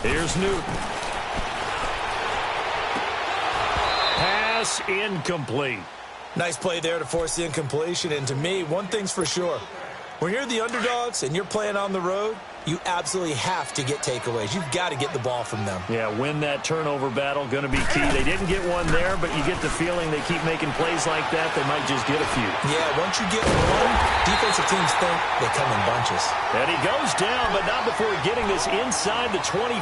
Here's Newton. Pass incomplete. Nice play there to force the incompletion. And to me, one thing's for sure. When you're the underdogs and you're playing on the road, you absolutely have to get takeaways. You've got to get the ball from them. Yeah, win that turnover battle, going to be key. They didn't get one there, but you get the feeling they keep making plays like that, they might just get a few. Yeah, once you get one, defensive teams think they come in bunches. And he goes down, but not before getting this inside the 25.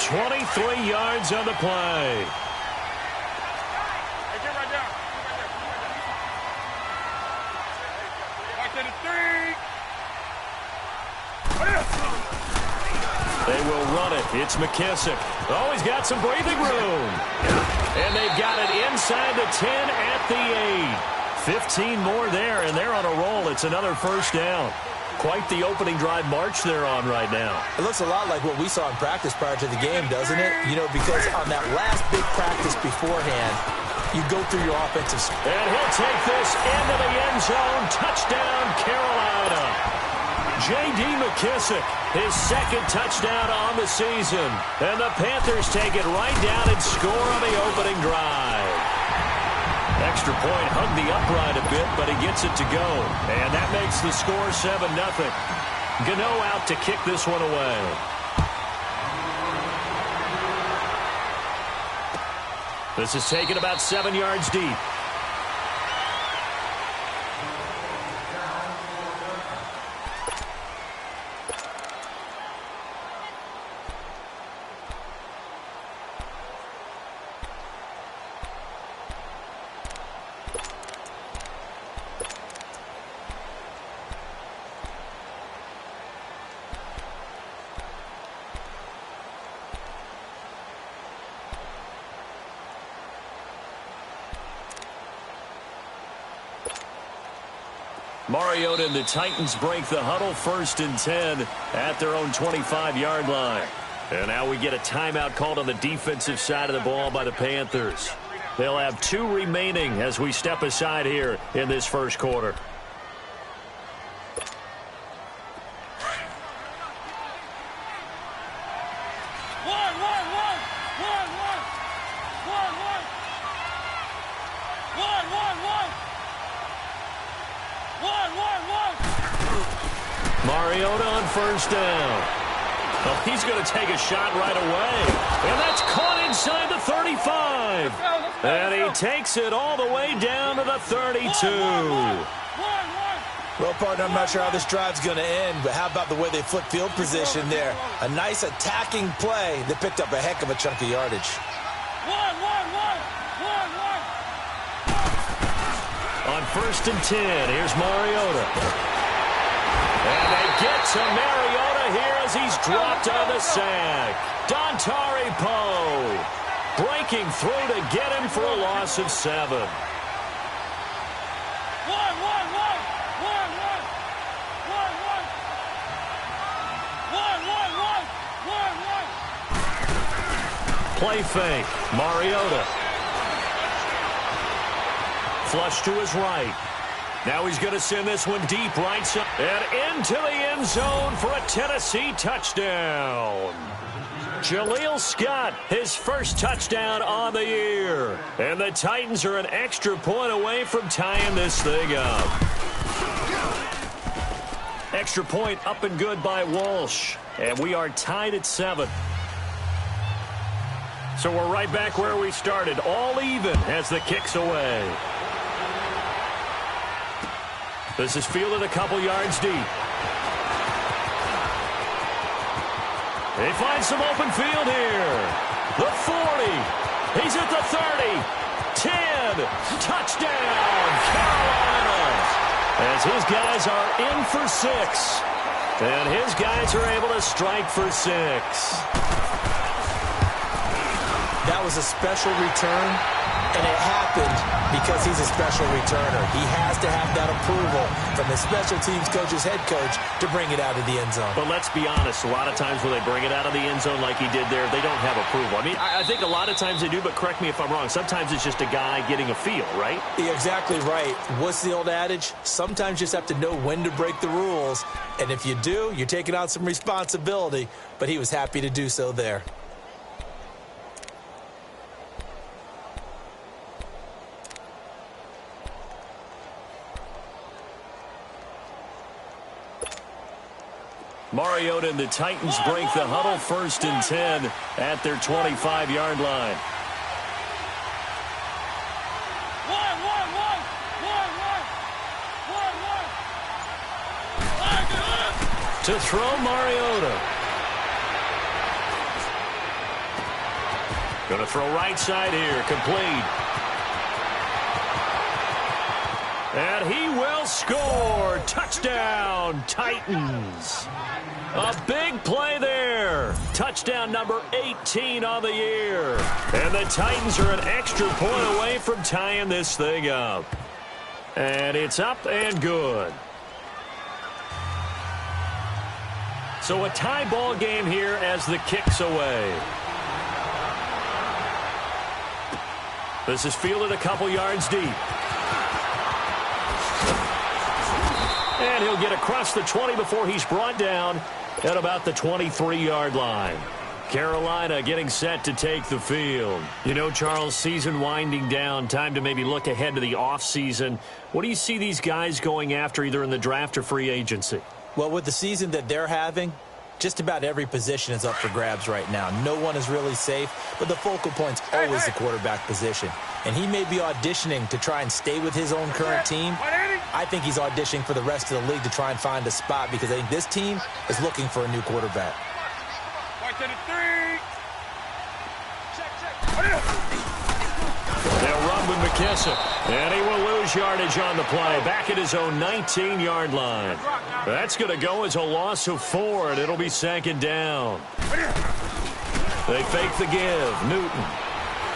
23 yards on the play. They will run it. It's McKissick. Oh, he's got some breathing room. And they've got it inside the 10 at the 8. 15 more there, and they're on a roll. It's another first down. Quite the opening drive march they're on right now. It looks a lot like what we saw in practice prior to the game, doesn't it? You know, because on that last big practice beforehand, you go through your offensive. And he'll take this into the end zone. Touchdown, Carolina. J.D. McKissick, his second touchdown on the season. And the Panthers take it right down and score on the opening drive. Extra point hugged the upright a bit, but he gets it to go. And that makes the score 7-0. Gano out to kick this one away. This is taken about 7 yards deep. Mariota and the Titans break the huddle, 1st and 10 at their own 25-yard line. And now we get a timeout called on the defensive side of the ball by the Panthers. They'll have 2 remaining as we step aside here in this first quarter. Mariota on first down. Oh, he's going to take a shot right away. And that's caught inside the 35. And he takes it all the way down to the 32. Well, partner, I'm not sure how this drive's going to end, but how about the way they flip field position there? A nice attacking play that picked up a heck of a chunk of yardage. On 1st and 10, here's Mariota. And they get to Mariota here as he's dropped on the sack. Dontari Poe breaking through to get him for a loss of 7. Play fake. Mariota. Flush to his right. Now he's going to send this one deep right side and into the end zone for a Tennessee touchdown. Jaleel Scott, his first touchdown on the year. And the Titans are an extra point away from tying this thing up. Extra point up and good by Walsh. And we are tied at 7. So we're right back where we started, all even as the kick's away. This is fielded a couple yards deep. They find some open field here. The 40. He's at the 30. 10. Touchdown, Carolina. As his guys are in for 6. And his guys are able to strike for 6. That was a special return And it happened because he's a special returner. He has to have that approval from his special teams coach's head coach to bring it out of the end zone. But let's be honest, a lot of times when they bring it out of the end zone like he did there, they don't have approval. I mean, I think a lot of times they do, but correct me if I'm wrong. Sometimes it's just a guy getting a feel, right? You're exactly right. What's the old adage? Sometimes you just have to know when to break the rules. And if you do, you're taking on some responsibility. But he was happy to do so there. Mariota and the Titans break the huddle, 1st and 10 at their 25-yard line. To throw, Mariota. Going to throw right side here, complete. And he will score. Touchdown, Titans. A big play there. Touchdown number 18 on the year. And the Titans are an extra point away from tying this thing up. And it's up and good. So a tie ball game here as the kick's away. This is fielded a couple yards deep. And he'll get across the 20 before he's brought down at about the 23-yard line. Carolina getting set to take the field. You know, Charles, season winding down, time to maybe look ahead to the offseason. What do you see these guys going after either in the draft or free agency? Well, with the season that they're having, just about every position is up for grabs right now. No one is really safe, but the focal point's always the quarterback position. And he may be auditioning to try and stay with his own current team. I think he's auditioning for the rest of the league to try and find a spot because I think this team is looking for a new quarterback. They'll run with McKissick, and he will lose yardage on the play. Back at his own 19-yard line. That's going to go as a loss of 4, and it'll be 2nd down. They fake the give. Newton.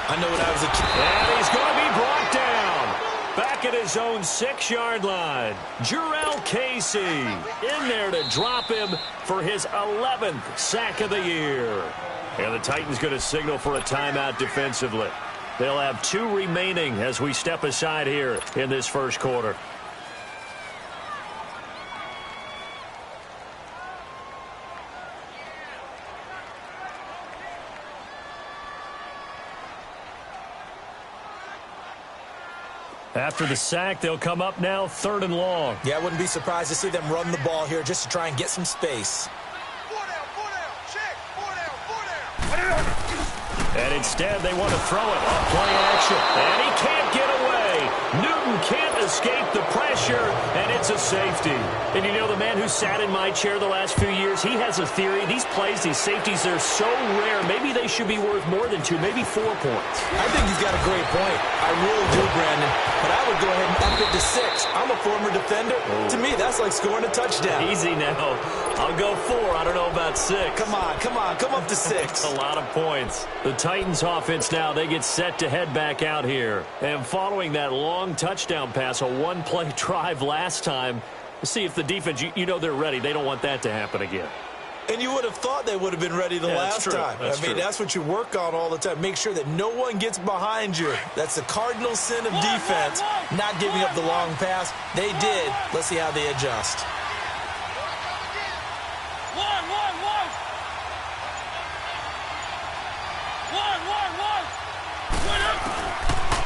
I know when I was a kid. And he's going to be brought down. Back at his own 6-yard line. Jurrell Casey in there to drop him for his 11th sack of the year. And the Titans going to signal for a timeout defensively. They'll have 2 remaining as we step aside here in this first quarter. After the sack, they'll come up now 3rd and long. Yeah, I wouldn't be surprised to see them run the ball here just to try and get some space. 4 down, check, 4 down. And instead, they want to throw it off play action. And he can't get away. Newton can't escape the pressure, and it's a safety. And you know, the man who sat in my chair the last few years, he has a theory. These plays, these safeties, they're so rare. Maybe they should be worth more than 2, maybe 4 points. I think he's got a great point. I really do, Brandon. But I would go ahead and up it to 6. I'm a former defender. To me, that's like scoring a touchdown. Easy now. I'll go 4. I don't know about 6. Come on. Come up to 6. A lot of points. The Titans offense now, they get set to head back out here. And following that long touchdown pass, a one-play drive last time, see if the defense, you know they're ready. They don't want that to happen again. And you would have thought they would have been ready the last time. That's what you work on all the time. Make sure that no one gets behind you. That's the cardinal sin of defense, not giving up the long pass. They did. Let's see how they adjust.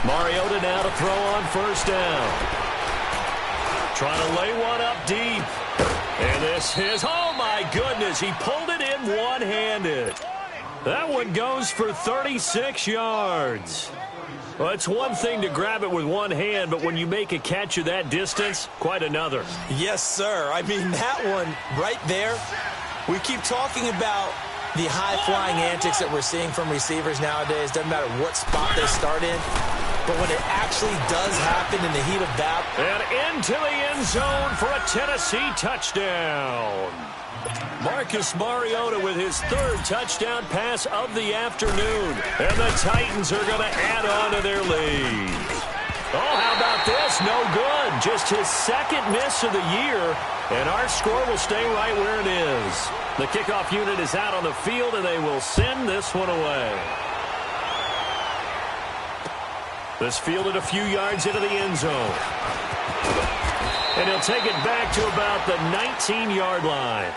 Mariota now to throw on 1st down. Trying to lay one up deep. And this is, oh my goodness, he pulled it in one-handed. That one goes for 36 yards. Well, it's one thing to grab it with one hand, but when you make a catch of that distance, quite another. Yes, sir. I mean, that one right there, we keep talking about the high-flying antics that we're seeing from receivers nowadays. Doesn't matter what spot they start in. but when it actually does happen in the heat of battle. And into the end zone for a Tennessee touchdown. Marcus Mariota with his third touchdown pass of the afternoon. And the Titans are going to add on to their lead. Oh, how about this? No good. Just his second miss of the year. And our score will stay right where it is. The kickoff unit is out on the field, and they will send this one away. This fielded a few yards into the end zone. And he'll take it back to about the 19-yard line.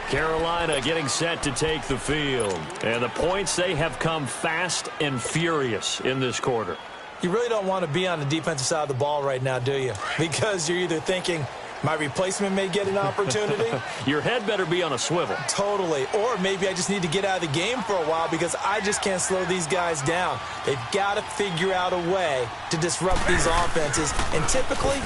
Carolina getting set to take the field. And the points, they have come fast and furious in this quarter. You really don't want to be on the defensive side of the ball right now, do you? Because you're either thinking, my replacement may get an opportunity. Your head better be on a swivel. Totally. Or maybe I just need to get out of the game for a while because I just can't slow these guys down. They've got to figure out a way to disrupt these offenses. And typically,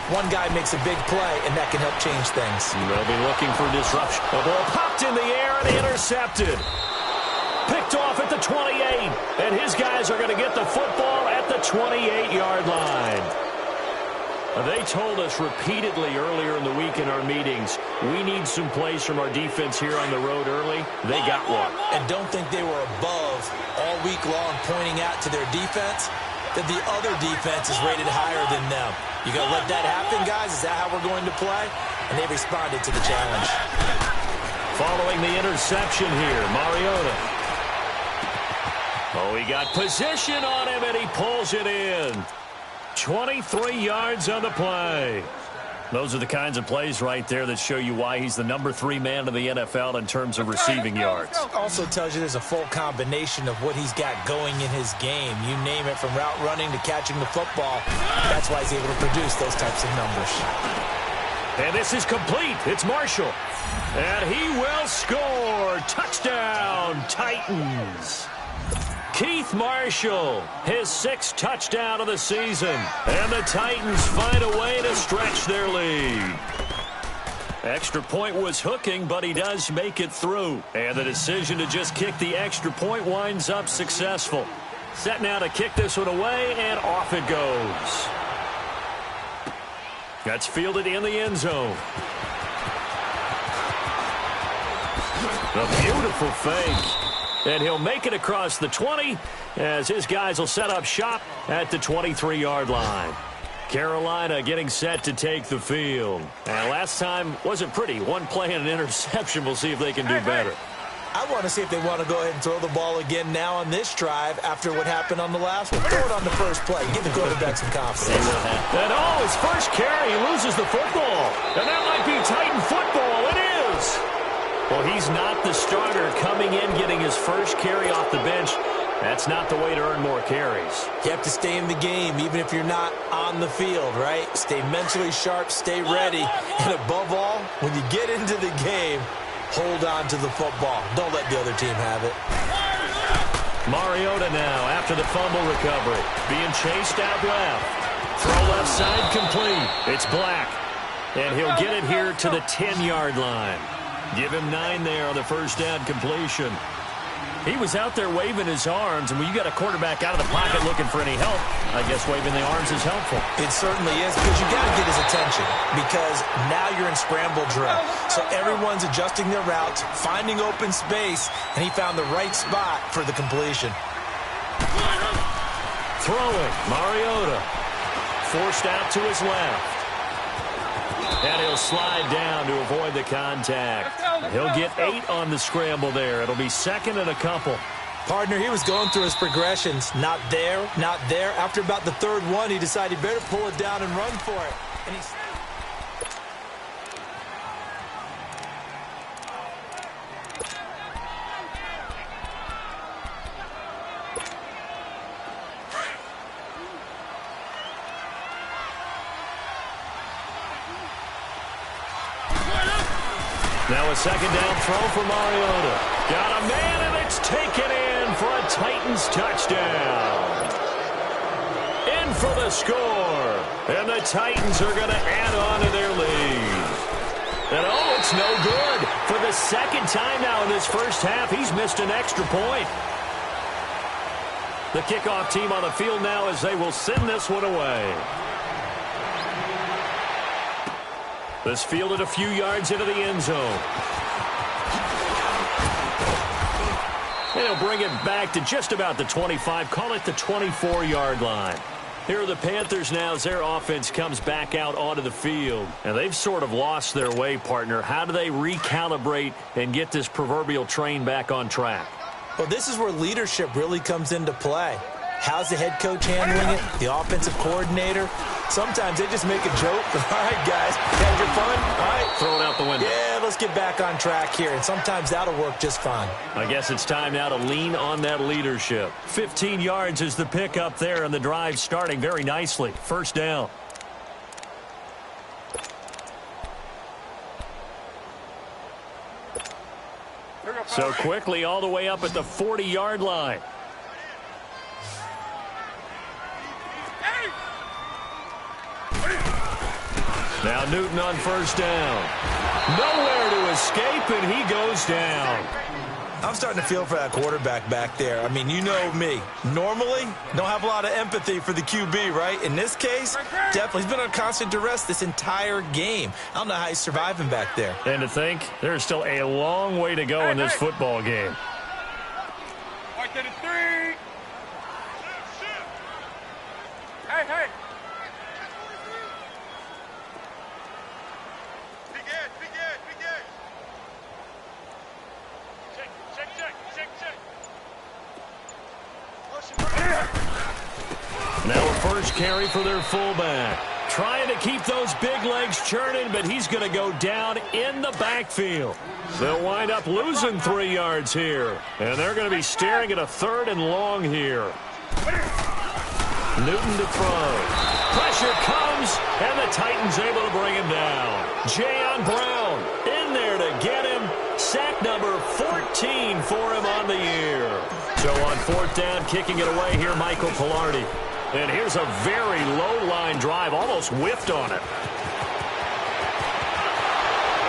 one guy makes a big play, and that can help change things. They'll be looking for disruption. The ball popped in the air and intercepted. Picked off at the 28. And his guys are going to get the football at the 28-yard line. They told us repeatedly earlier in the week in our meetings, we need some plays from our defense here on the road early. They got one. And don't think they were above all week long pointing out to their defense that the other defense is rated higher than them. You going to let that happen, guys? Is that how we're going to play? And they responded to the challenge. Following the interception here, Mariota. Oh, he got position on him, and he pulls it in. 23 yards on the play. Those are the kinds of plays right there that show you why he's the #3 man in the NFL in terms of receiving yards. Also tells you there's a full combination of what he's got going in his game. You name it, from route running to catching the football. That's why he's able to produce those types of numbers. And this is complete. It's Marshall. And he will score. Touchdown, Titans. Keith Marshall, his 6th touchdown of the season. And the Titans find a way to stretch their lead. Extra point was hooking, but he does make it through. And the decision to just kick the extra point winds up successful. Set now to kick this one away, and off it goes. That's fielded in the end zone. A beautiful fake. And he'll make it across the 20 as his guys will set up shop at the 23-yard line. Carolina getting set to take the field. And last time wasn't pretty. One play and an interception. We'll see if they can do better. I want to see if they want to go ahead and throw the ball again now on this drive after what happened on the last one. Throw it on the first play. Give the quarterback some confidence. And his first carry, he loses the football. And that might be Titan football. It is. Well, he's not the starter coming in, getting his first carry off the bench. That's not the way to earn more carries. You have to stay in the game, even if you're not on the field, right? Stay mentally sharp, stay ready. And above all, when you get into the game, hold on to the football. Don't let the other team have it. Mariota now after the fumble recovery. Being chased out left. Throw left side complete. It's Black. And he'll get it here to the 10-yard line. Give him 9 there on the first down completion. He was out there waving his arms, and when you got a quarterback out of the pocket looking for any help, I guess waving the arms is helpful. It certainly is, because you got to get his attention, because now you're in scramble drill. So everyone's adjusting their routes, finding open space, and he found the right spot for the completion. Throwing, Mariota. Forced out to his left. And he'll slide down to avoid the contact. He'll get 8 on the scramble there. It'll be 2nd and a couple. Partner, he was going through his progressions. Not there, not there. After about the 3rd one, he decided he better pull it down and run for it. And he's... Now a 2nd down throw for Mariota. Got a man, and it's taken in for a Titans touchdown. In for the score. And the Titans are going to add on to their lead. And it's no good. For the 2nd time now in this first half, he's missed an extra point. The kickoff team on the field now as they will send this one away. This fielded a few yards into the end zone. And he'll bring it back to just about the 25, call it the 24-yard line. Here are the Panthers now as their offense comes back out onto the field. And they've sort of lost their way, partner. How do they recalibrate and get this proverbial train back on track? Well, this is where leadership really comes into play. How's the head coach handling it? The offensive coordinator? Sometimes they just make a joke. All right, guys, had your fun? All right. Throw it out the window. Yeah, let's get back on track here. And sometimes that'll work just fine. I guess it's time now to lean on that leadership. 15 yards is the pickup there, and the drive starting very nicely. First down. So quickly all the way up at the 40-yard line. Now Newton on first down. Nowhere to escape, and he goes down. I'm starting to feel for that quarterback back there. I mean, you know me. Normally, don't have a lot of empathy for the QB, right? In this case, definitely. He's been on constant duress this entire game. I don't know how he's surviving back there. And to think, there's still a long way to go in this football game. Hey. Now a first carry for their fullback. Trying to keep those big legs churning, but he's going to go down in the backfield. They'll wind up losing 3 yards here. And they're going to be staring at a 3rd and long here. Newton to throw. Pressure comes, and the Titans able to bring him down. Jayon Brown in there to get him. Sack number 14 for him on the year. So on 4th down, kicking it away here, Michael Pilardi. And here's a very low-line drive, almost whiffed on it.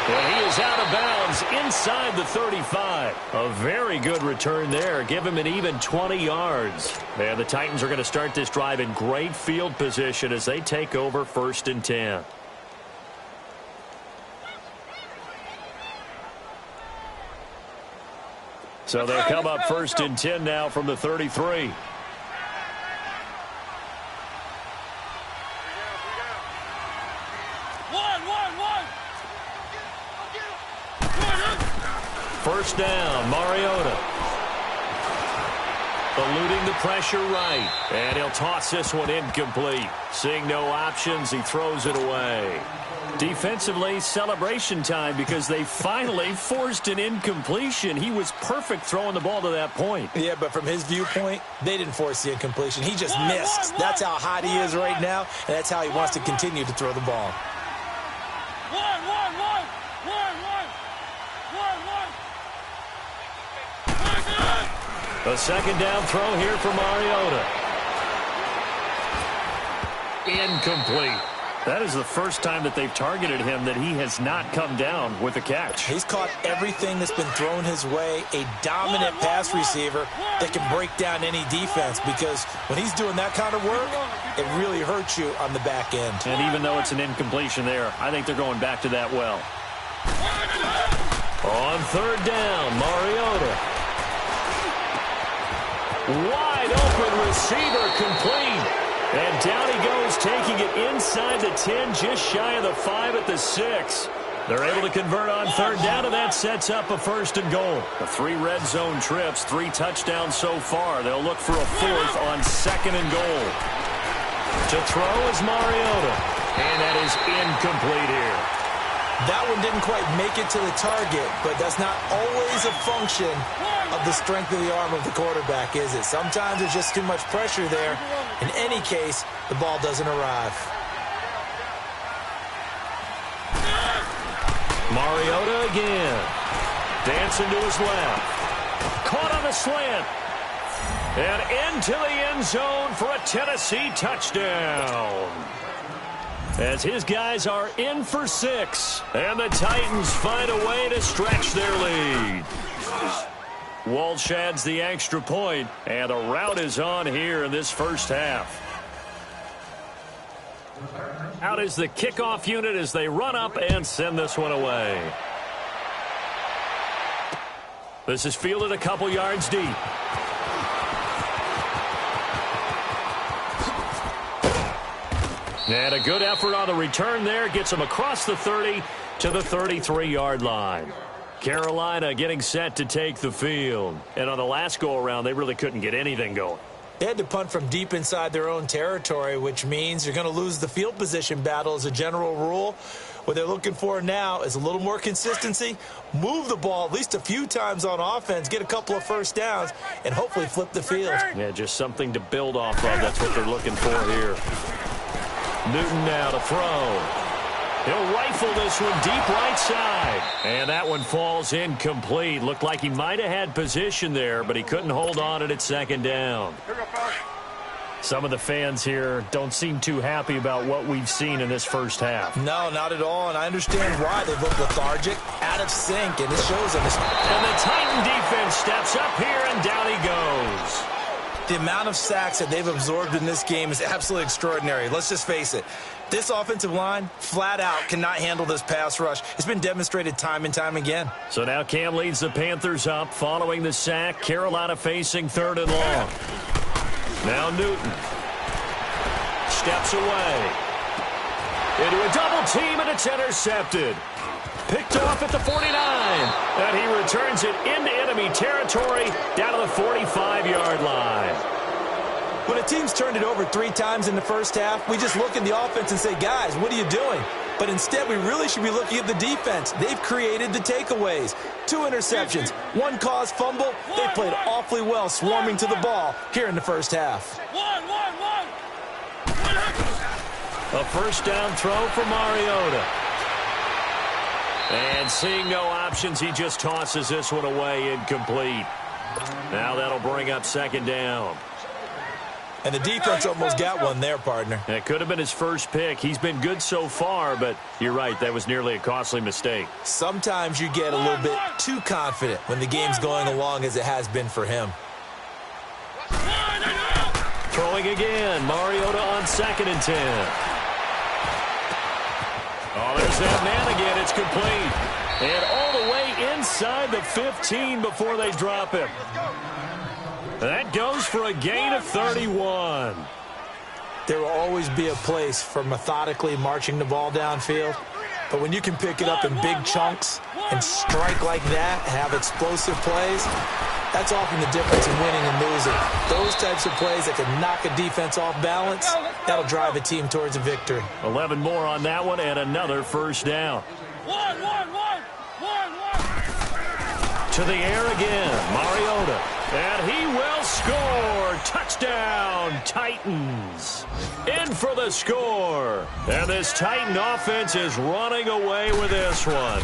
And he is out of bounds inside the 35. A very good return there. Give him an even 20 yards. And the Titans are going to start this drive in great field position as they take over 1st and 10. So they'll come up 1st and 10 now from the 33. First down, Mariota. Eluding the pressure right. And he'll toss this one incomplete. Seeing no options, he throws it away. Defensively, celebration time because they finally forced an incompletion. He was perfect throwing the ball to that point. Yeah, but from his viewpoint, they didn't force the incompletion. He just missed. That's how hot he is right now, and that's how he wants to continue to throw the ball. A second down throw here for Mariota. Incomplete. That is the first time that they've targeted him that he has not come down with a catch. He's caught everything that's been thrown his way. A dominant pass receiver that can break down any defense, because when he's doing that kind of work, it really hurts you on the back end. And even though it's an incompletion there, I think they're going back to that well. On 3rd down, Mariota. Wide open receiver, complete. And down he goes, taking it inside the 10, just shy of the 5 at the 6. They're able to convert on 3rd down, and that sets up a 1st and goal. The 3 red zone trips, 3 touchdowns so far. They'll look for a 4th on 2nd and goal. To throw is Mariota, and that is incomplete here. That one didn't quite make it to the target, but that's not always a function of the strength of the arm of the quarterback, is it? Sometimes there's just too much pressure there. In any case, the ball doesn't arrive. Mariota again. Dancing to his left. Caught on the slant. And into the end zone for a Tennessee touchdown. As his guys are in for 6. And the Titans find a way to stretch their lead. Walsh adds the extra point, and a rout is on here in this first half. Out is the kickoff unit as they run up and send this one away. This is fielded a couple yards deep. And a good effort on the return there. Gets him across the 30 to the 33-yard line. Carolina getting set to take the field. And on the last go-around, they really couldn't get anything going. They had to punt from deep inside their own territory, which means you're going to lose the field position battle as a general rule. What they're looking for now is a little more consistency, move the ball at least a few times on offense, get a couple of first downs, and hopefully flip the field. Yeah, just something to build off of. That's what they're looking for here. Newton now to throw. He'll rifle this one deep right side. And that one falls incomplete. Looked like he might have had position there, but he couldn't hold on at second down. Some of the fans here don't seem too happy about what we've seen in this first half. No, not at all, and I understand why. They look lethargic, out of sync, and it shows on this. And the Titan defense steps up here, and down he goes. The amount of sacks that they've absorbed in this game is absolutely extraordinary. Let's just face it. This offensive line, flat out, cannot handle this pass rush. It's been demonstrated time and time again. So now Cam leads the Panthers up following the sack. Carolina facing 3rd and long. Now Newton steps away into a double team, and it's intercepted. Picked off at the 49, and he returns it into enemy territory down to the 45-yard line. When a team's turned it over 3 times in the first half, we just look at the offense and say, guys, what are you doing? But instead, we really should be looking at the defense. They've created the takeaways. 2 interceptions, 1 caused fumble. They played awfully well swarming to the ball here in the first half. A first down throw for Mariota. And seeing no options, he just tosses this one away incomplete. Now that'll bring up 2nd down. And the defense almost got one there, partner. It could have been his first pick. He's been good so far, but you're right, that was nearly a costly mistake. Sometimes you get a little bit too confident when the game's going along as it has been for him. Throwing again, Mariota on 2nd and 10. Oh, there's that man again. It's complete. And all the way inside the 15 before they drop him. That goes for a gain of 31. There will always be a place for methodically marching the ball downfield. But when you can pick it up in big chunks and strike like that, have explosive plays, that's often the difference in winning and losing. Those types of plays that can knock a defense off balance, that'll drive a team towards a victory. 11 more on that one and another first down. To the air again, Mariota. And he will score. Touchdown, Titans. In for the score. And this Titan offense is running away with this one.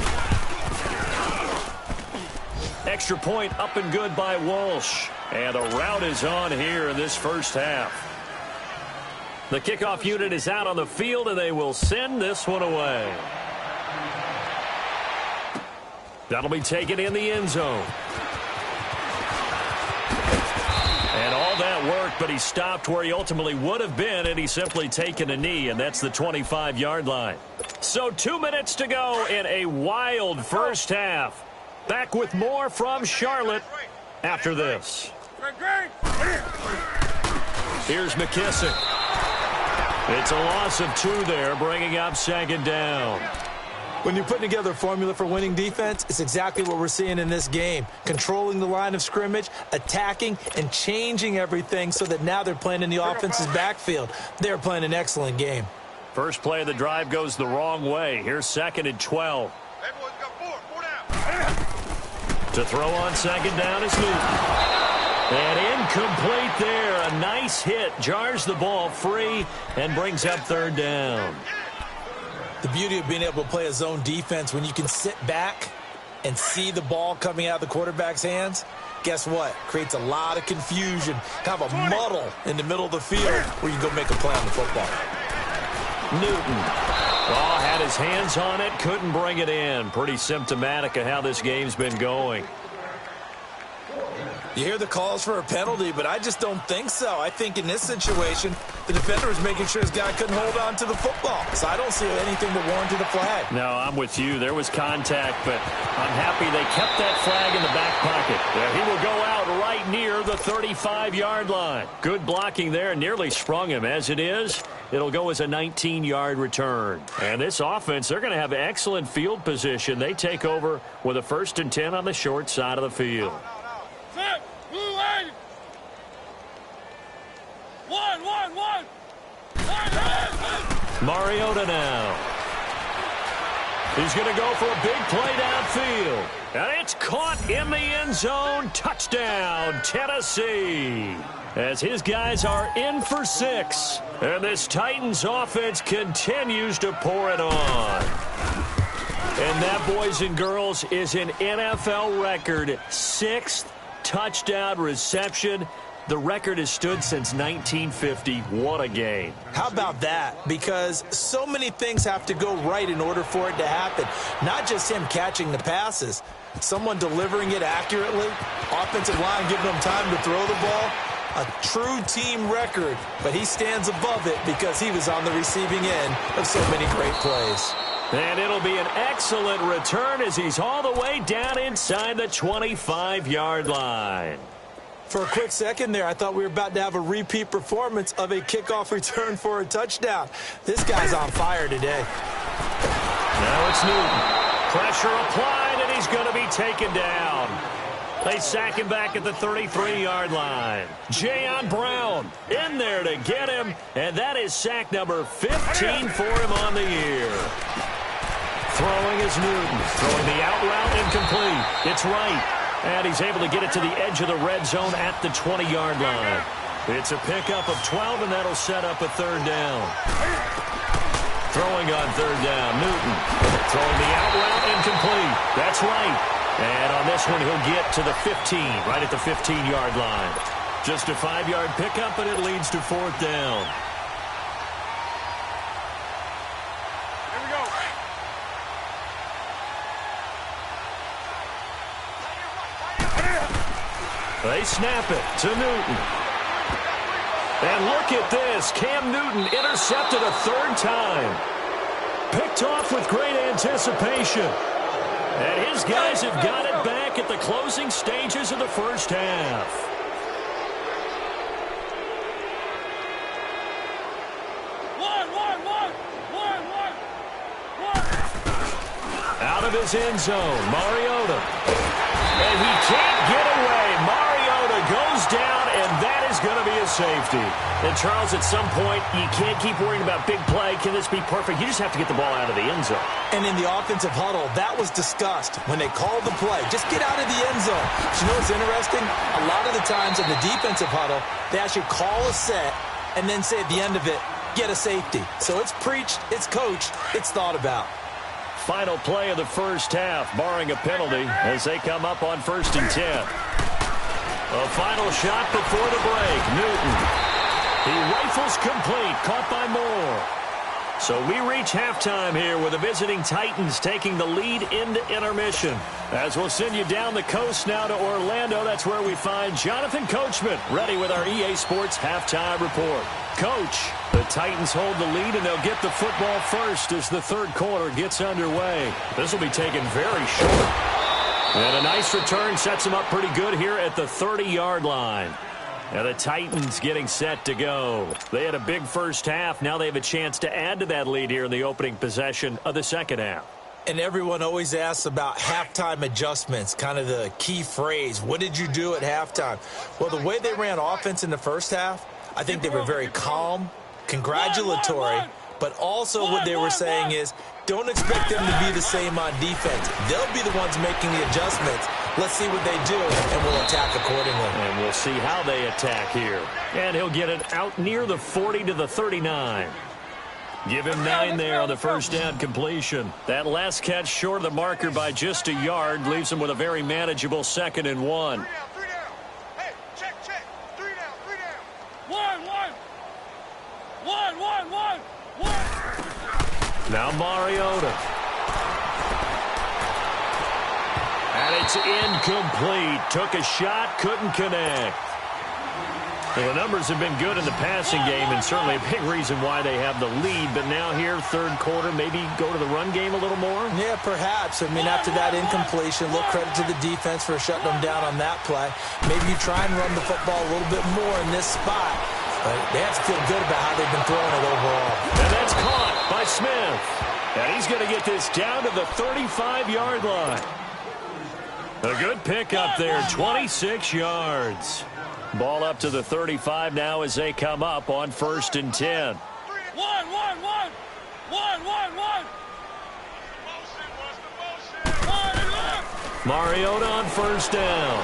Extra point up and good by Walsh. And a rout is on here in this first half. The kickoff unit is out on the field, and they will send this one away. That'll be taken in the end zone. And all that worked, but he stopped where he ultimately would have been, and he's simply taken a knee, and that's the 25-yard line. So 2 minutes to go in a wild first half. Back with more from Charlotte after this. Here's McKissick. It's a loss of 2 there, bringing up 2nd down. When you're putting together a formula for winning defense, it's exactly what we're seeing in this game. Controlling the line of scrimmage, attacking, and changing everything so that now they're playing in the offense's backfield. They're playing an excellent game. First play of the drive goes the wrong way. Here's 2nd and 12. To throw on 2nd down is Newton. And incomplete there. A nice hit. Jars the ball free and brings up 3rd down. The beauty of being able to play a zone defense when you can sit back and see the ball coming out of the quarterback's hands, guess what? Creates a lot of confusion, kind of a muddle in the middle of the field where you go make a play on the football. Newton. Oh, had his hands on it, couldn't bring it in. Pretty symptomatic of how this game's been going. You hear the calls for a penalty, but I just don't think so. I think in this situation, the defender was making sure his guy couldn't hold on to the football. So I don't see anything that warranted a flag. No, I'm with you. There was contact, but I'm happy they kept that flag in the back pocket. Yeah, he will go out right near the 35-yard line. Good blocking there. Nearly sprung him. As it is, it'll go as a 19-yard return. And this offense, they're going to have excellent field position. They take over with a 1st and 10 on the short side of the field. Mariota now. He's going to go for a big play downfield. And it's caught in the end zone. Touchdown, Tennessee. As his guys are in for 6. And this Titans offense continues to pour it on. And that, boys and girls, is an NFL record 6th touchdown reception. The record has stood since 1950. What a game. How about that? Because so many things have to go right in order for it to happen. Not just him catching the passes, someone delivering it accurately, offensive line giving them time to throw the ball. A true team record, but he stands above it because he was on the receiving end of so many great plays. And it'll be an excellent return as he's all the way down inside the 25-yard line. For a quick second there, I thought we were about to have a repeat performance of a kickoff return for a touchdown. This guy's on fire today. Now it's Newton. Pressure applied, and he's going to be taken down. They sack him back at the 33-yard line. Jayon Brown in there to get him, and that is sack number 15 for him on the year. Throwing is Newton. Throwing the out route incomplete. It's right. And he's able to get it to the edge of the red zone at the 20-yard line. It's a pickup of 12, and that'll set up a 3rd down. Throwing on 3rd down, Newton. Throwing the out route incomplete. That's right. And on this one, he'll get to the 15, right at the 15-yard line. Just a 5-yard pickup, and it leads to 4th down. They snap it to Newton. And look at this. Cam Newton intercepted a 3rd time. Picked off with great anticipation. And his guys have got it back at the closing stages of the first half. Out of his end zone, Mariota. And he can't get away. Mariota goes down, and that is going to be a safety. And, Charles, at some point, you can't keep worrying about big play. Can this be perfect? You just have to get the ball out of the end zone. And in the offensive huddle, that was discussed when they called the play. Just get out of the end zone. But you know what's interesting? A lot of the times in the defensive huddle, they actually call a set and then say at the end of it, get a safety. So it's preached, it's coached, it's thought about. Final play of the first half, barring a penalty, as they come up on 1st and 10. A final shot before the break. Newton. He rifles complete, caught by Moore. So we reach halftime here with the visiting Titans taking the lead into intermission. As we'll send you down the coast now to Orlando, that's where we find Jonathan Coachman ready with our EA Sports halftime report. Coach, the Titans hold the lead, and they'll get the football first as the 3rd quarter gets underway. This will be taken very short. And a nice return sets them up pretty good here at the 30-yard line. And the Titans getting set to go. They had a big first half. Now they have a chance to add to that lead here in the opening possession of the second half. And everyone always asks about halftime adjustments, kind of the key phrase. What did you do at halftime? Well, the way they ran offense in the first half, I think they were very calm, congratulatory, but also what they were saying is don't expect them to be the same on defense. They'll be the ones making the adjustments. Let's see what they do, and we'll attack accordingly. And we'll see how they attack here. And he'll get it out near the 40 to the 39. Give him 9 there on the first down completion. That last catch short of the marker by just a yard leaves him with a very manageable 2nd and 1. 3 down. Hey, check. 3 down. 1. Now Mariota. And he It's incomplete. Took a shot, couldn't connect. Well, the numbers have been good in the passing game, and certainly a big reason why they have the lead. But now here, third quarter, maybe go to the run game a little more? Yeah, perhaps. I mean, after that incompletion, a little credit to the defense for shutting them down on that play. Maybe you try and run the football a little bit more in this spot. But they have to feel good about how they've been throwing it overall. And that's caught by Smith. And he's going to get this down to the 35-yard line. A good pickup there, 26 yards. Ball up to the 35 now as they come up on 1st and 10. Mariota on 1st down.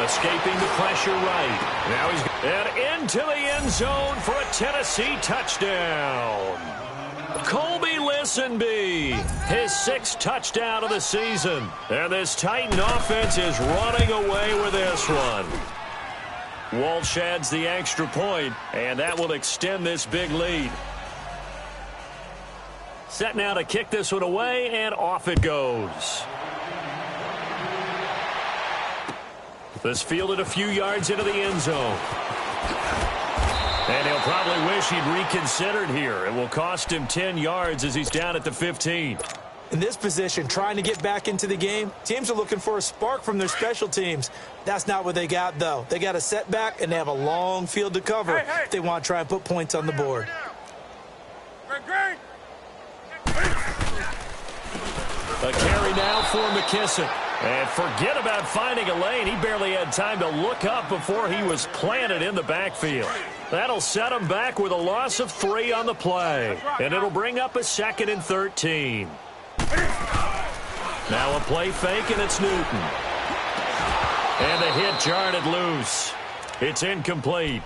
Escaping the pressure right. Now he's and into the end zone for a Tennessee touchdown. Colby Listenby, his 6th touchdown of the season. And this Titan offense is running away with this one. Walsh adds the extra point, and that will extend this big lead. Set now to kick this one away, and off it goes. This fielded a few yards into the end zone. And he'll probably wish he'd reconsidered here. It will cost him 10 yards as he's down at the 15. In this position, trying to get back into the game, teams are looking for a spark from their special teams. That's not what they got, though. They got a setback, and they have a long field to cover if they want to try and put points on the board. A carry now for McKissick. And forget about finding a lane. He barely had time to look up before he was planted in the backfield. That'll set him back with a loss of 3 on the play. And it'll bring up a 2nd and 13. Now a play fake, and it's Newton. And the hit jarred it loose. It's incomplete.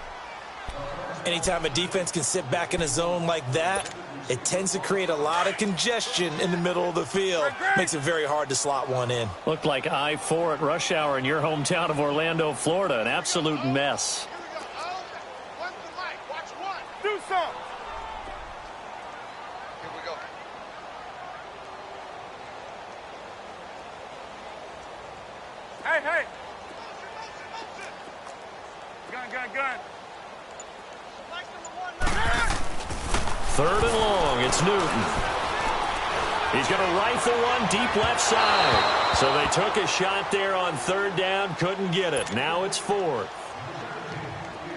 Anytime a defense can sit back in a zone like that, it tends to create a lot of congestion in the middle of the field. Makes it very hard to slot one in. Looked like I-4 at rush hour in your hometown of Orlando, Florida. An absolute mess. Do something. Here we go. Hey. Gun. 3rd and long. It's Newton. He's going to rifle one deep left side. So they took a shot there on 3rd down. Couldn't get it. Now it's 4th.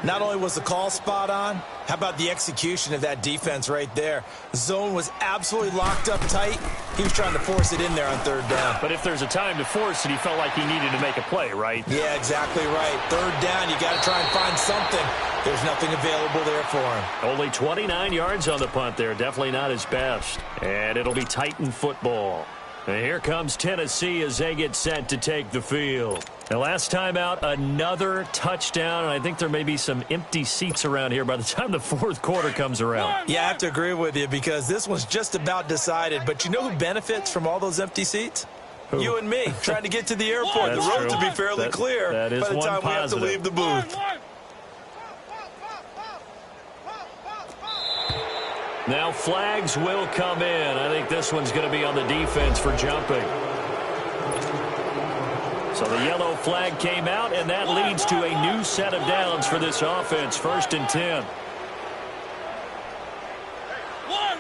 Not only was the call spot on, how about the execution of that defense right there? The zone was absolutely locked up tight. He was trying to force it in there on 3rd down. But if there's a time to force it, he felt like he needed to make a play, right? Yeah, exactly right. 3rd down, you got to try and find something. There's nothing available there for him. Only 29 yards on the punt there. Definitely not his best. And it'll be Titan football. And here comes Tennessee as they get set to take the field. The last time out, another touchdown, and I think there may be some empty seats around here by the time the 4th quarter comes around. Yeah, I have to agree with you because this one's just about decided. But you know who benefits from all those empty seats? Who? You and me, trying to get to the airport. The roads will be fairly clear that is by the time we have to leave the booth. Now flags will come in. I think this one's going to be on the defense for jumping. So the yellow flag came out, and that leads to a new set of downs for this offense. 1st and 10. One.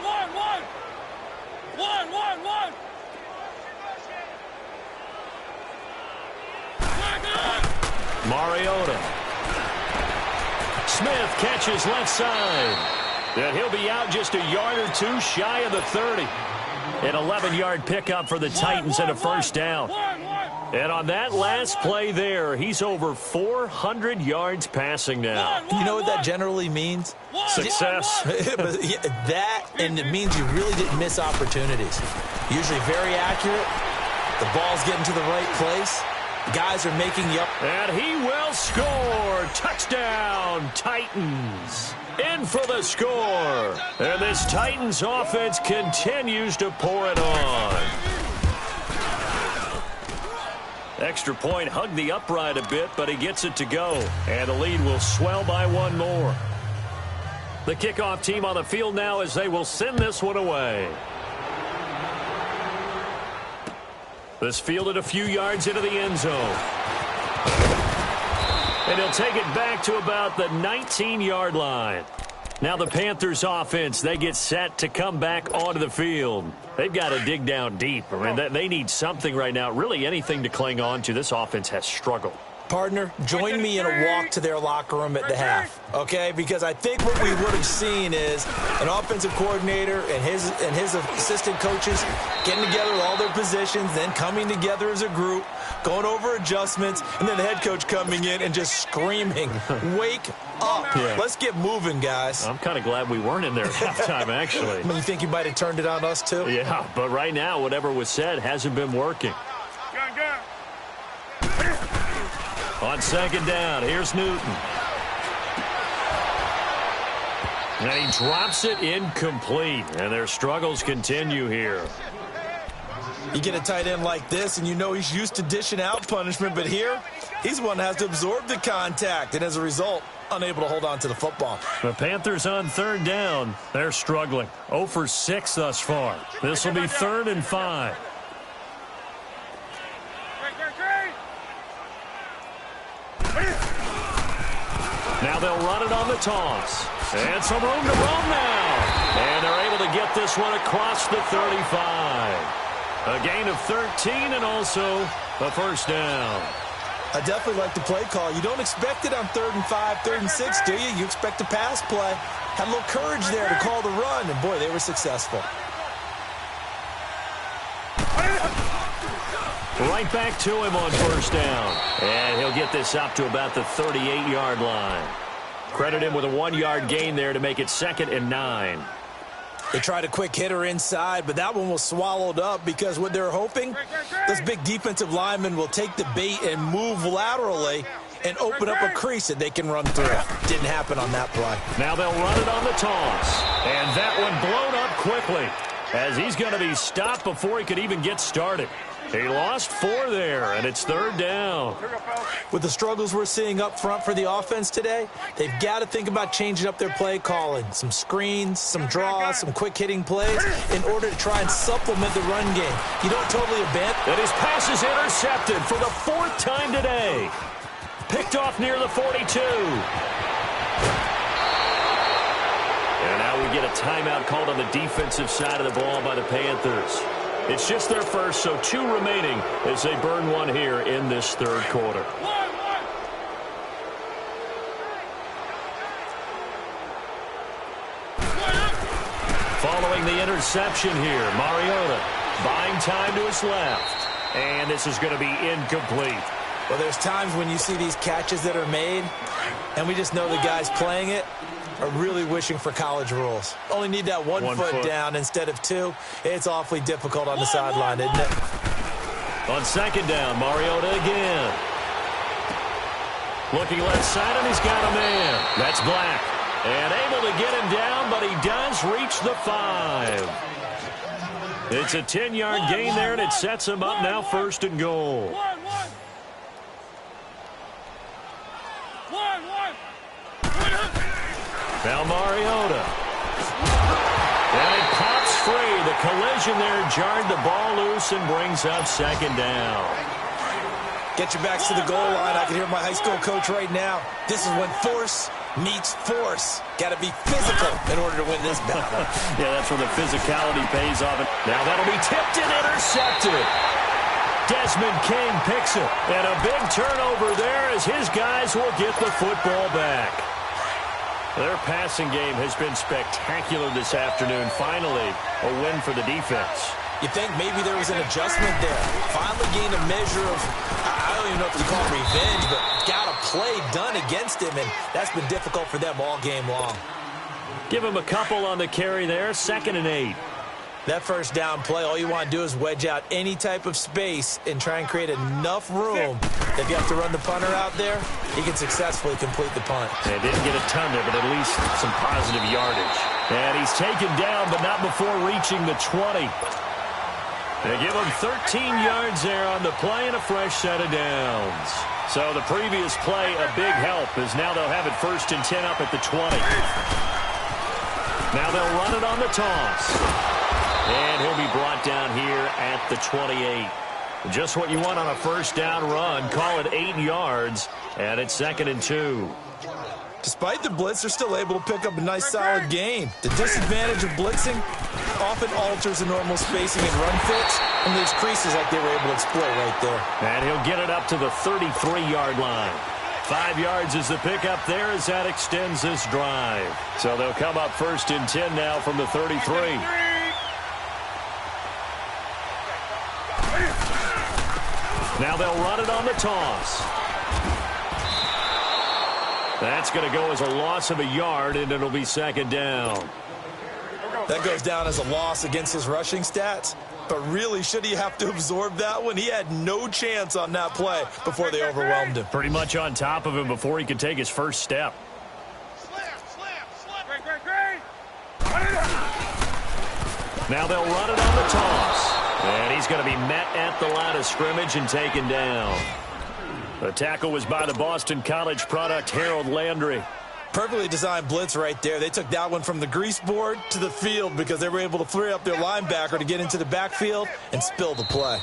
Mariota. Smith catches left side. And he'll be out just a yard or two shy of the 30. An 11-yard pickup for the Titans and a 1st down. And on that last play there, he's over 400 yards passing now. You know what that generally means? Success. That, and it means you really didn't miss opportunities. Usually very accurate. The ball's getting to the right place. The guys are making you up. And he will score. Touchdown, Titans. In for the score. And this Titans offense continues to pour it on. Extra point hugged the upright a bit, but he gets it to go. And the lead will swell by 1 more. The kickoff team on the field now as they will send this one away. This fielded a few yards into the end zone. And he'll take it back to about the 19-yard line. Now the Panthers offense, they get set to come back onto the field. They've got to dig down deep. I mean, they need something right now, really anything to cling on to. This offense has struggled. Partner, join me in a walk to their locker room at the half, okay? Because I think what we would have seen is an offensive coordinator and his assistant coaches getting together with all their positions, then coming together as a group, going over adjustments, and then the head coach coming in and just screaming, wake up. Yeah. Let's get moving, guys. I'm kind of glad we weren't in there at halftime, actually. You think you might have turned it on us, too? Yeah, but right now, whatever was said hasn't been working. Gun. On second down, here's Newton. And he drops it incomplete, and their struggles continue here. You get a tight end like this, and you know he's used to dishing out punishment, but here, he's the one that has to absorb the contact, and as a result, unable to hold on to the football. The Panthers on third down, they're struggling. 0 for 6 thus far. This will be 3rd and 5. Now they'll run it on the toss. And some room to roam now. And they're able to get this one across the 35. A gain of 13 and also a first down. I definitely like the play call. You don't expect it on 3rd and 5, 3rd and 6, do you? You expect a pass play. Had a little courage there to call the run, and boy, they were successful. Right back to him on first down. And he'll get this up to about the 38-yard line. Credit him with a 1-yard gain there to make it 2nd and 9. They tried a quick hitter inside, but that one was swallowed up because what they're hoping, this big defensive lineman will take the bait and move laterally and open up a crease that they can run through. Didn't happen on that play. Now they'll run it on the toss. And that one blown up quickly as he's going to be stopped before he could even get started. He lost 4 there, and it's 3rd down. With the struggles we're seeing up front for the offense today, they've got to think about changing up their play calling. Some screens, some draws, some quick-hitting plays in order to try and supplement the run game. You don't totally abandon. And his pass is intercepted for the 4th time today. Picked off near the 42. And now we get a timeout called on the defensive side of the ball by the Panthers. It's just their first, so 2 remaining as they burn one here in this 3rd quarter. Following the interception here, Mariota buying time to his left. And this is going to be incomplete. Well, there's times when you see these catches that are made, and we just know the guys playing it are really wishing for college rules. Only need that one foot down instead of 2. It's awfully difficult on the sideline, isn't it? On second down, Mariota again. Looking left side, and he's got a man. That's Black. And able to get him down, but he does reach the 5. It's a 10-yard gain there, and it sets him up now 1st and goal. Now Mariota. And it pops free. The collision there jarred the ball loose and brings up 2nd down. Get your backs to the goal line. I can hear my high school coach right now. This is when force meets force. Got to be physical in order to win this battle. Yeah, that's where the physicality pays off. Now that'll be tipped and intercepted. Desmond King picks it. And a big turnover there as his guys will get the football back. Their passing game has been spectacular this afternoon. Finally, a win for the defense. You think maybe there was an adjustment there. Finally gained a measure of, I don't even know if it's called revenge, but got a play done against him, and that's been difficult for them all game long. Give him a couple on the carry there, 2nd and 8. That first down play, all you want to do is wedge out any type of space and try and create enough room. If you have to run the punter out there, he can successfully complete the punt. They didn't get a ton there, but at least some positive yardage. And he's taken down, but not before reaching the 20. They give him 13 yards there on the play and a fresh set of downs. So the previous play, a big help, as now they'll have it 1st and 10 up at the 20. Now they'll run it on the toss. And he'll be brought down here at the 28. Just what you want on a first down run. Call it 8 yards, and it's 2nd and 2. Despite the blitz, they're still able to pick up a nice, solid gain. The disadvantage of blitzing often alters the normal spacing and run fits and leaves creases like they were able to exploit right there. And he'll get it up to the 33-yard line. 5 yards is the pickup there as that extends this drive. So they'll come up 1st and 10 now from the 33. Now they'll run it on the toss. That's going to go as a loss of a yard, and it'll be 2nd down. That goes down as a loss against his rushing stats. But really, should he have to absorb that one? He had no chance on that play before they overwhelmed him. Pretty much on top of him before he could take his first step. Now they'll run it on the toss. And he's going to be met at the line of scrimmage and taken down. The tackle was by the Boston College product, Harold Landry. Perfectly designed blitz right there. They took that one from the grease board to the field because they were able to free up their linebacker to get into the backfield and spill the play.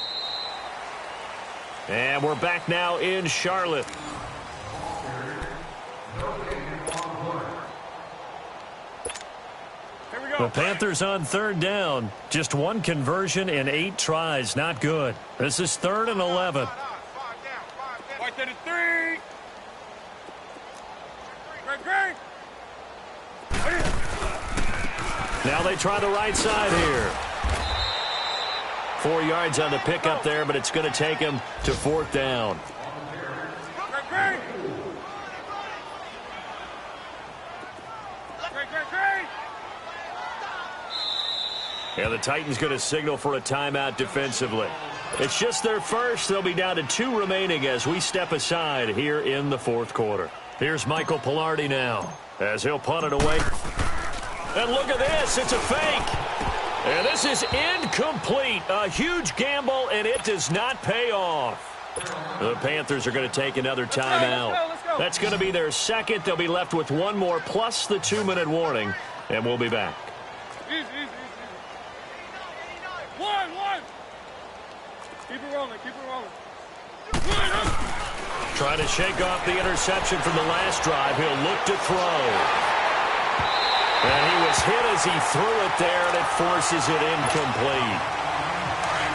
And we're back now in Charlotte. The Panthers on 3rd down. Just 1 conversion in 8 tries. Not good. This is 3rd and 11. Now they try the right side here. 4 yards on the pickup there, but it's going to take him to 4th down. And the Titans going to signal for a timeout defensively. It's just their first. They'll be down to 2 remaining as we step aside here in the 4th quarter. Here's Michael Pilardi now as he'll punt it away. And look at this. It's a fake. And this is incomplete. A huge gamble, and it does not pay off. The Panthers are going to take another timeout. That's going to be their second. They'll be left with 1 more plus the 2-minute warning, and we'll be back. Keep it rolling, keep it rolling. Trying to shake off the interception from the last drive. He'll look to throw. And he was hit as he threw it there, and it forces it incomplete.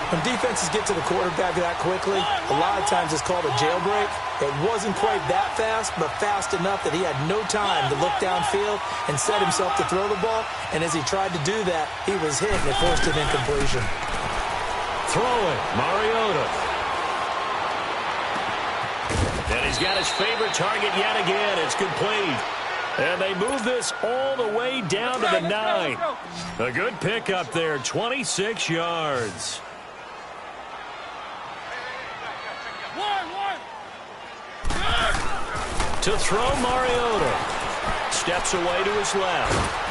When defenses get to the quarterback that quickly, a lot of times it's called a jailbreak. It wasn't quite that fast, but fast enough that he had no time to look downfield and set himself to throw the ball. And as he tried to do that, he was hit, and it forced an incompletion. Throwing, Mariota. And he's got his favorite target yet again. It's complete. And they move this all the way down to the 9. A good pickup there, 26 yards. To throw, Mariota. Steps away to his left.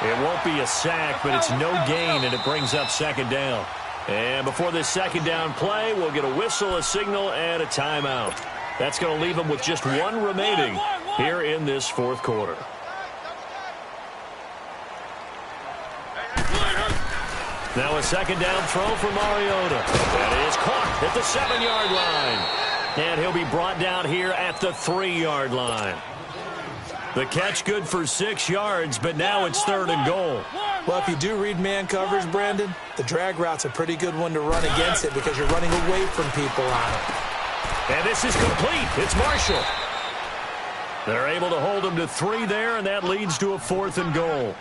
It won't be a sack, but it's no gain, and it brings up 2nd down. And before this 2nd down play, we'll get a whistle, a signal, and a timeout. That's going to leave them with just 1 remaining here in this 4th quarter. Now a 2nd down throw for Mariota. That is caught at the 7-yard line. And he'll be brought down here at the 3-yard line. The catch good for 6 yards, but now it's 3rd and goal. Well, if you do read man coverage, Brandon, the drag route's a pretty good one to run against it because you're running away from people on it. And this is complete. It's Marshall. They're able to hold him to 3 there, and that leads to a 4th and goal.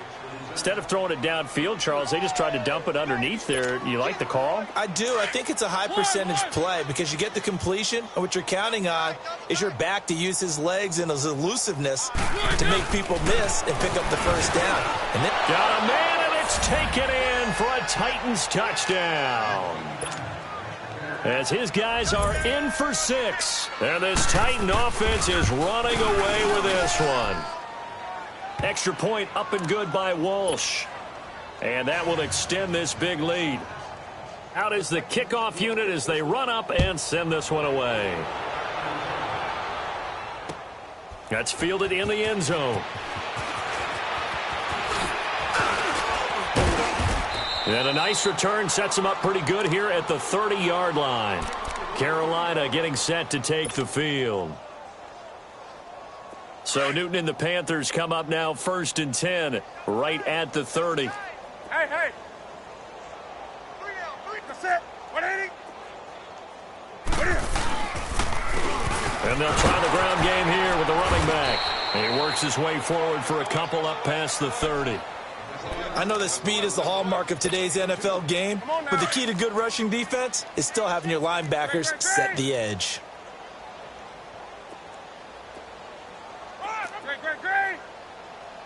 Instead of throwing it downfield, Charles, they just tried to dump it underneath there. You like the call? I do. I think it's a high percentage play because you get the completion, and what you're counting on is your back to use his legs and his elusiveness to make people miss and pick up the first down. And then got a man, and it's taken in for a Titans touchdown. As his guys are in for 6. And this Titan offense is running away with this one. Extra point up and good by Walsh. And that will extend this big lead. Out is the kickoff unit as they run up and send this one away. That's fielded in the end zone. And a nice return sets them up pretty good here at the 30-yard line. Carolina getting set to take the field. So Newton and the Panthers come up now 1st and 10 right at the 30. Hey, hey. That's it. 180. And they'll try the ground game here with the running back. And he works his way forward for a couple up past the 30. I know that speed is the hallmark of today's NFL game, but the key to good rushing defense is still having your linebackers set the edge.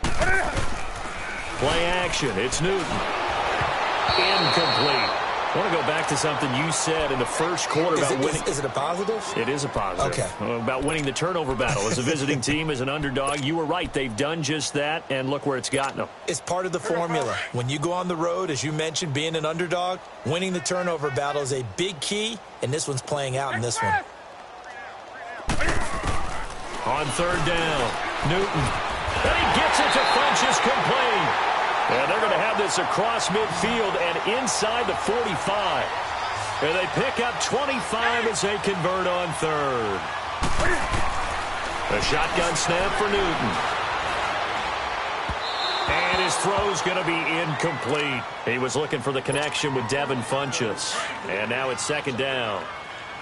Play action. It's Newton. Incomplete. I want to go back to something you said in the first quarter about winning. Is it a positive? It is a positive. Okay. About winning the turnover battle. As a visiting team, as an underdog, you were right. They've done just that, and look where it's gotten them. It's part of the formula. When you go on the road, as you mentioned, being an underdog, winning the turnover battle is a big key, and this one's playing out in this one. On 3rd down, Newton. And he gets it to Funchess complete. And they're going to have this across midfield and inside the 45. And they pick up 25 as they convert on 3rd. A shotgun snap for Newton. And his throw's going to be incomplete. He was looking for the connection with Devin Funchess. And now it's 2nd down.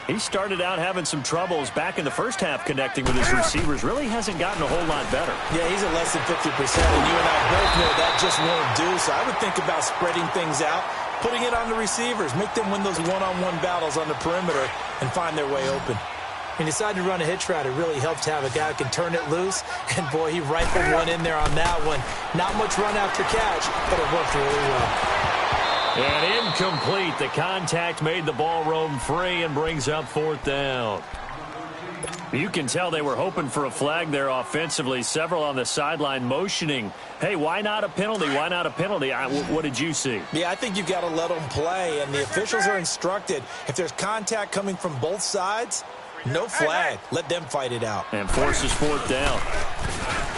He started out having some troubles back in the first half connecting with his receivers. Really hasn't gotten a whole lot better. Yeah, he's at less than 50%, and you and I both know that just won't do. So I would think about spreading things out, putting it on the receivers, make them win those one-on-one battles on the perimeter and find their way open. He decided to run a hitch route. It really helps to have a guy who can turn it loose. And, boy, he rifled one in there on that one. Not much run after catch, but it worked really well. And incomplete. The contact made the ball roam free and brings up 4th down. You can tell they were hoping for a flag there offensively. Several on the sideline motioning. Hey, why not a penalty? Why not a penalty? What did you see? Yeah, I think you've got to let them play. And the officials are instructed, if there's contact coming from both sides, no flag. Let them fight it out. And forces 4th down.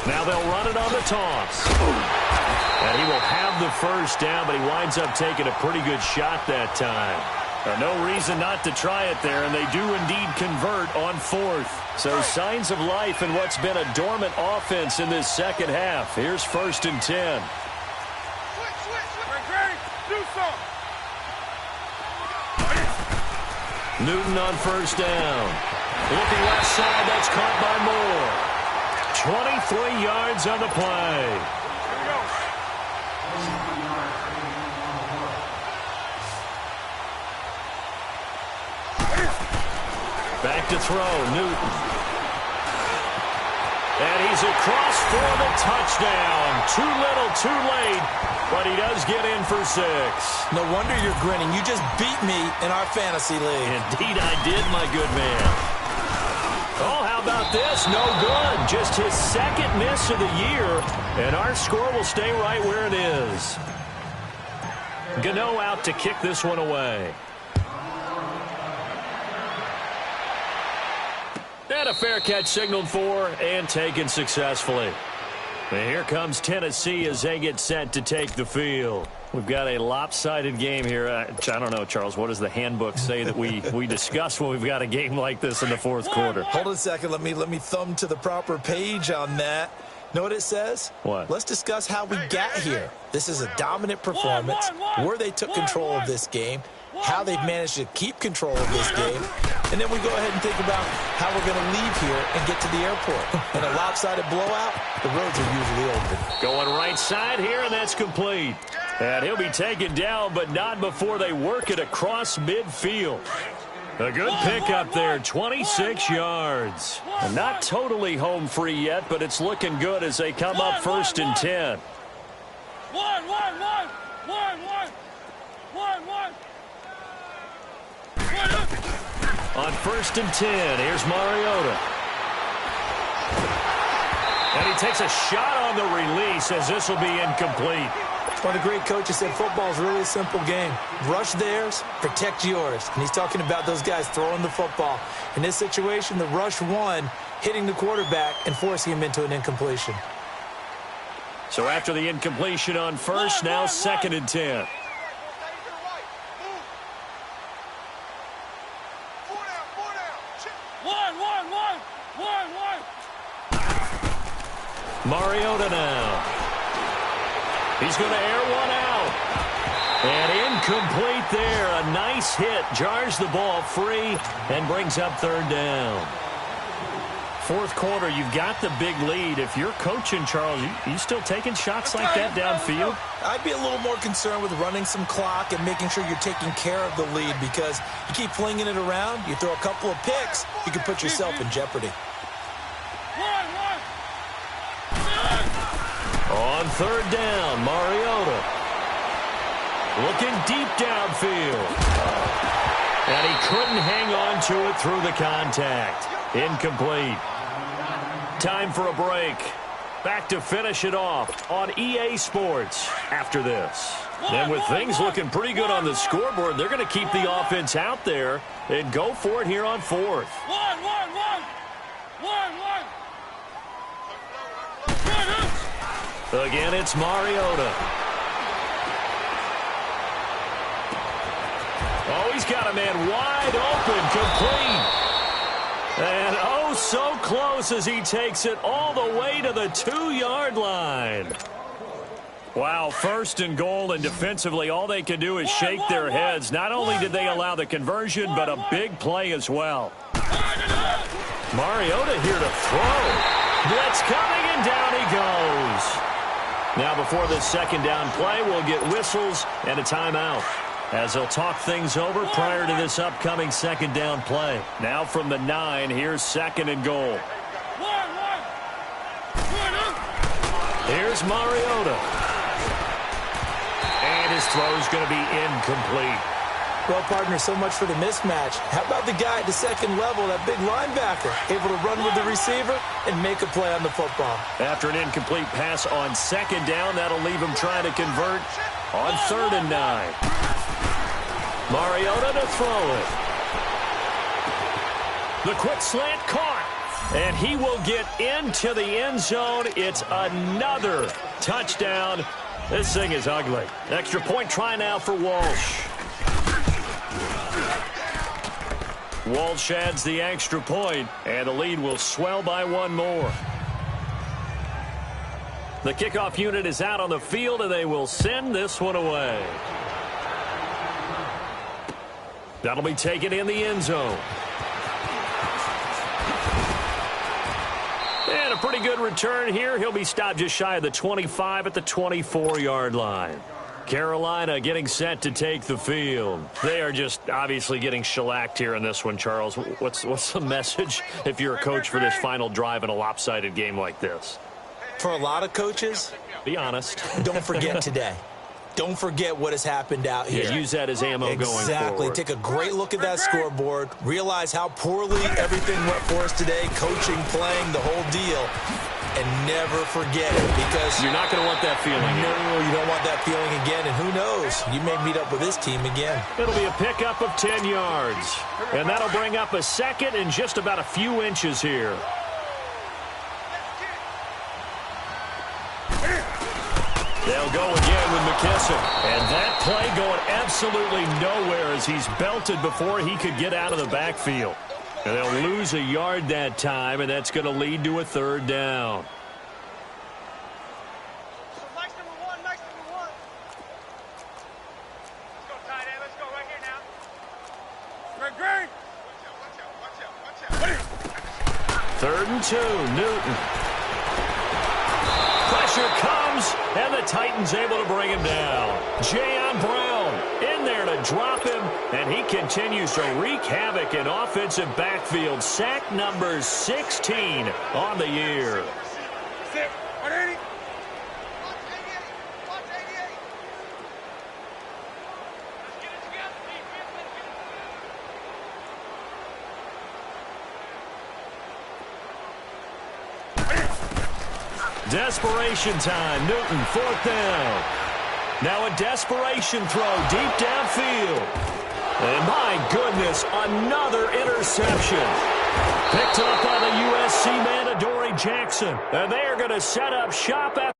Now they'll run it on the toss. And he will have the 1st down, but he winds up taking a pretty good shot that time. No reason not to try it there, and they do indeed convert on 4th. So signs of life in what's been a dormant offense in this second half. Here's 1st and 10. Newton on 1st down. Looking left side, that's caught by Moore. 23 yards on the play. Back to throw, Newton. And he's across for the touchdown. Too little, too late, but he does get in for 6. No wonder you're grinning. You just beat me in our fantasy league. Indeed I did, my good man. Oh, how about this? No good. Just his 2nd miss of the year, and our score will stay right where it is. Gano out to kick this one away. And a fair catch signaled for and taken successfully. And here comes Tennessee as they get set to take the field. We've got a lopsided game here. I don't know, Charles, what does the handbook say that we discuss when we've got a game like this in the 4th quarter? Hold on a second. Let me thumb to the proper page on that. Know what it says? What? Let's discuss how we got here. This is a dominant performance, where they took control of this game, how they've managed to keep control of this game, and then we go ahead and think about how we're going to leave here and get to the airport. In a lopsided blowout, the roads are usually open. Going right side here, and that's complete. And he'll be taken down, but not before they work it across midfield. A good pickup there, 26 yards. And not totally home free yet, but it's looking good as they come up 1st and 10. On 1st and 10, here's Mariota. And he takes a shot on the release as this will be incomplete. One of the great coaches said football is really a simple game. Rush theirs, protect yours. And he's talking about those guys throwing the football. In this situation, the rush won, hitting the quarterback and forcing him into an incompletion. So after the incompletion on 1st, now 2nd and 10. One. Mariota now. He's going to air one out. And incomplete there. A nice hit. Jars the ball free and brings up third down. Fourth quarter, you've got the big lead. If you're coaching, Charles, you still taking shots like that downfield? I'd be a little more concerned with running some clock and making sure you're taking care of the lead, because you keep flinging it around, you throw a couple of picks, you can put yourself in jeopardy. On third down, Mariota looking deep downfield. And he couldn't hang on to it through the contact. Incomplete. Time for a break. Back to finish it off on EA Sports after this. And with things looking pretty good on the scoreboard, they're going to keep the offense out there and go for it here on fourth. One. Again, it's Mariota. Oh, he's got a man wide open, complete. And oh, so close as he takes it all the way to the 2-yard line. Wow, first and goal, and defensively all they can do is shake their heads. Not only did they allow the conversion, but a big play as well. Mariota here to throw. Blitz coming, and down he goes. Now before this second down play, we'll get whistles and a timeout, as they'll talk things over prior to this upcoming second down play. Now from the 9, here's second and goal. Here's Mariota. And his throw's going to be incomplete. Well, partner, so much for the mismatch. How about the guy at the second level, that big linebacker, able to run with the receiver and make a play on the football? After an incomplete pass on second down, that'll leave him trying to convert on third and 9. Mariota to throw it. The quick slant caught. And he will get into the end zone. It's another touchdown. This thing is ugly. Extra point try now for Walsh. Walsh adds the extra point, and the lead will swell by one more. The kickoff unit is out on the field, and they will send this one away. That'll be taken in the end zone. And a pretty good return here. He'll be stopped just shy of the 25 at the 24-yard line. Carolina getting set to take the field. They are just obviously getting shellacked here in this one, Charles. What's the message if you're a coach for this final drive in a lopsided game like this? For a lot of coaches, be honest. Don't forget today. Don't forget what has happened out here. Yeah, use that as ammo going forward. Exactly. Take a great look at that scoreboard. Realize how poorly everything went for us today. Coaching, playing, the whole deal. And never forget it, because you're not going to want that feeling. No, you don't want that feeling again. And who knows? You may meet up with this team again. It'll be a pickup of 10 yards. And that'll bring up a second and just about a few inches here. They'll go again with McKissick. And that play going absolutely nowhere as he's belted before he could get out of the backfield. And they'll lose a yard that time, and that's going to lead to a third down. Nice number one. Let's go, tight end. Let's go right here now. Great. Watch out. Third and 2, Newton. Pressure comes, and the Titans able to bring him down. Jayon Brown in there to drop him, and he continues to wreak havoc in offensive backfield. Sack number 16 on the year. Sit. 180. Desperation time. Newton, fourth down. Now a desperation throw deep downfield. And my goodness, another interception. Picked up by the USC man, Adoree Jackson. And they are going to set up shop at